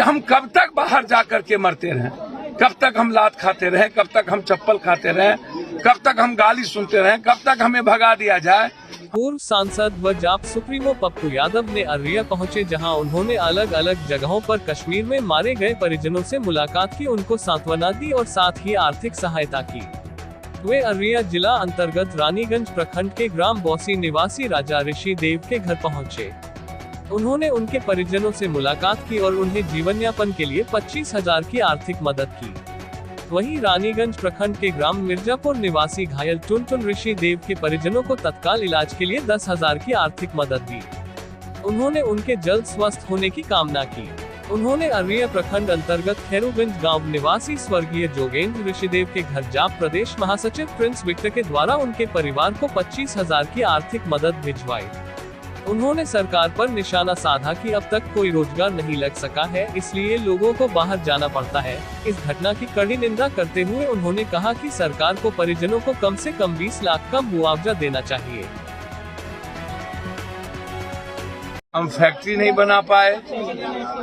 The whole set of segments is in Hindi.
हम कब तक बाहर जा करके मरते रहें, कब तक हम लात खाते रहें, कब तक हम चप्पल खाते रहें, कब तक हम गाली सुनते रहें, कब तक हमें भगा दिया जाए। पूर्व सांसद व जाप सुप्रीमो पप्पू यादव ने अररिया पहुंचे, जहां उन्होंने अलग अलग जगहों पर कश्मीर में मारे गए परिजनों से मुलाकात की, उनको सांत्वना दी और साथ ही आर्थिक सहायता की। वे अररिया जिला अंतर्गत रानीगंज प्रखंड के ग्राम बौसी निवासी राजा ऋषि देव के घर पहुंचे। उन्होंने उनके परिजनों से मुलाकात की और उन्हें जीवन यापन के लिए 25,000 की आर्थिक मदद की। वहीं रानीगंज प्रखंड के ग्राम मिर्जापुर निवासी घायल टुनटुन ऋषि देव के परिजनों को तत्काल इलाज के लिए 10,000 की आर्थिक मदद दी। उन्होंने उनके जल्द स्वस्थ होने की कामना की। उन्होंने अररिया प्रखंड अंतर्गत खैरूगंज गांव निवासी स्वर्गीय जोगेंद्र ऋषिदेव के घर जाप प्रदेश महासचिव प्रिंस विक्टर के द्वारा उनके परिवार को 25,000 की आर्थिक मदद भिजवाई। उन्होंने सरकार पर निशाना साधा कि अब तक कोई रोजगार नहीं लग सका है, इसलिए लोगों को बाहर जाना पड़ता है। इस घटना की कड़ी निंदा करते हुए उन्होंने कहा कि सरकार को परिजनों को कम से कम 20 लाख का मुआवजा देना चाहिए। हम फैक्ट्री नहीं बना पाए,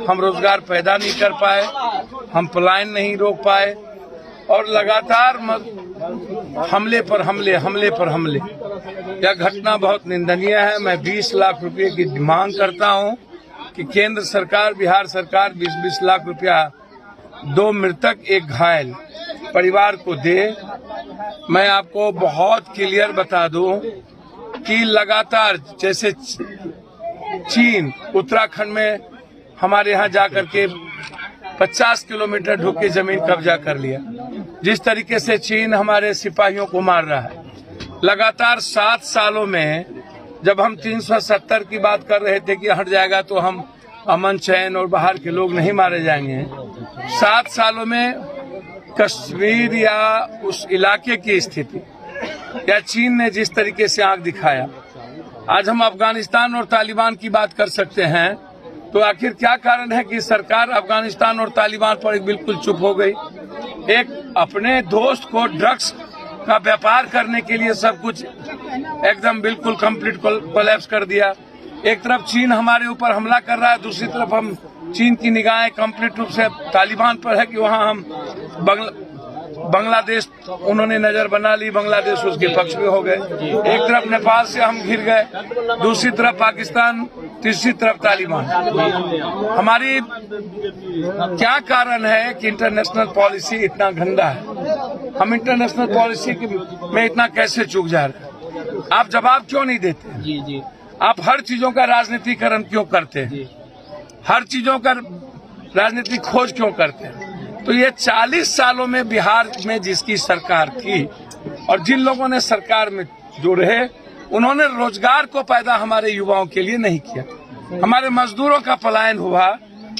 हम रोजगार पैदा नहीं कर पाए, हम पलायन नहीं रोक पाए और लगातार हमले पर हमले, हमले पर हमले। यह घटना बहुत निंदनीय है। मैं 20 लाख रुपए की मांग करता हूं कि केंद्र सरकार, बिहार सरकार 20-20 लाख रुपया 2 मृतक 1 घायल परिवार को दे। मैं आपको बहुत क्लियर बता दूं कि लगातार जैसे चीन उत्तराखंड में हमारे यहाँ जाकर के 50 किलोमीटर ढुक के जमीन कब्जा कर लिया, जिस तरीके से चीन हमारे सिपाहियों को मार रहा है। लगातार 7 सालों में जब हम 370 की बात कर रहे थे कि हट जाएगा तो हम अमन चैन और बाहर के लोग नहीं मारे जाएंगे, 7 सालों में कश्मीर या उस इलाके की स्थिति या चीन ने जिस तरीके से आंख दिखाया, आज हम अफगानिस्तान और तालिबान की बात कर सकते हैं। तो आखिर क्या कारण है कि सरकार अफगानिस्तान और तालिबान पर बिल्कुल चुप हो गई। एक अपने दोस्त को ड्रग्स का व्यापार करने के लिए सब कुछ एकदम बिल्कुल कंप्लीट कोलैप्स कर दिया। एक तरफ चीन हमारे ऊपर हमला कर रहा है, दूसरी तरफ हम चीन की निगाहें कंप्लीट रूप से तालिबान पर है कि वहां हम बांग्लादेश उन्होंने नजर बना ली, बांग्लादेश उसके पक्ष में हो गए। एक तरफ नेपाल से हम घिर गए, दूसरी तरफ पाकिस्तान, तीसरी तरफ तालिबान। हमारी क्या कारण है कि इंटरनेशनल पॉलिसी इतना गंदा है? हम इंटरनेशनल पॉलिसी में इतना कैसे चूक जा रहे हैं? आप जवाब क्यों नहीं देते? जी। आप हर चीजों का राजनीतिकरण क्यों करते हैं? हर चीजों का राजनीतिक खोज क्यों करते हैं? तो ये 40 सालों में बिहार में जिसकी सरकार थी और जिन लोगों ने सरकार में जो रहे, उन्होंने रोजगार को पैदा हमारे युवाओं के लिए नहीं किया। हमारे मजदूरों का पलायन हुआ।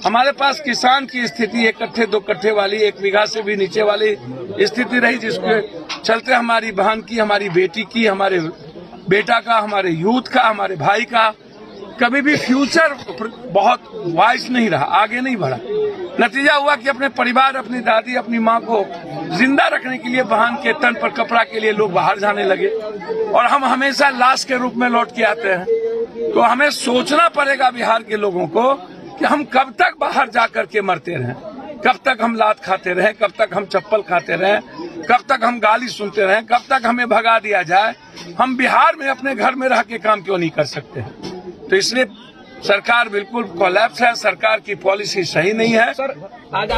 हमारे पास किसान की स्थिति 1 कट्ठे 2 कट्ठे वाली, 1 बीघा से भी नीचे वाली स्थिति रही, जिसके चलते हमारी बहन की, हमारी बेटी की, हमारे बेटा का, हमारे यूथ का, हमारे भाई का कभी भी फ्यूचर बहुत वाइज नहीं रहा, आगे नहीं बढ़ा। नतीजा हुआ कि अपने परिवार, अपनी दादी, अपनी माँ को जिंदा रखने के लिए बहन के तन पर कपड़ा के लिए लोग बाहर जाने लगे और हम हमेशा लाश के रूप में लौट के आते हैं। तो हमें सोचना पड़ेगा बिहार के लोगों को कि हम कब तक बाहर जा करके मरते रहें, कब तक हम लात खाते रहें, कब तक हम चप्पल खाते रहें, कब तक हम गाली सुनते रहें, कब तक हमें भगा दिया जाए। हम बिहार में अपने घर में रह के काम क्यों नहीं कर सकते हैं? तो इसलिए सरकार बिल्कुल कोलैप्स है, सरकार की पॉलिसी सही नहीं है। सर आज